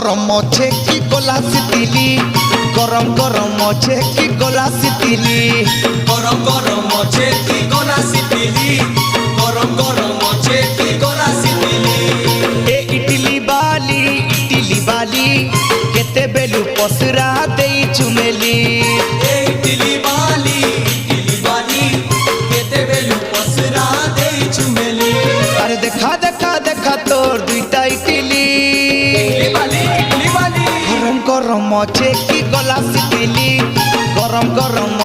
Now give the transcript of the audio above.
গরম আছে কি গলাস দিলি গরম গরম আছে কি গলাস দিলি গরম গরম আছে কি গলাস দিলি গরম গরম আছে কি গলাস দিলি এ ইডলি বালি কেতে বেলু পসরা দেই চুমেলি ইডলি বালি কেতে বেলু পসরা দেই চুমেলি আরে দেখা দেখা দেখা তোর দুইটা ইডলি ইডলি বালি গরম গরম আছে কি গলাস দিলি গরম গরম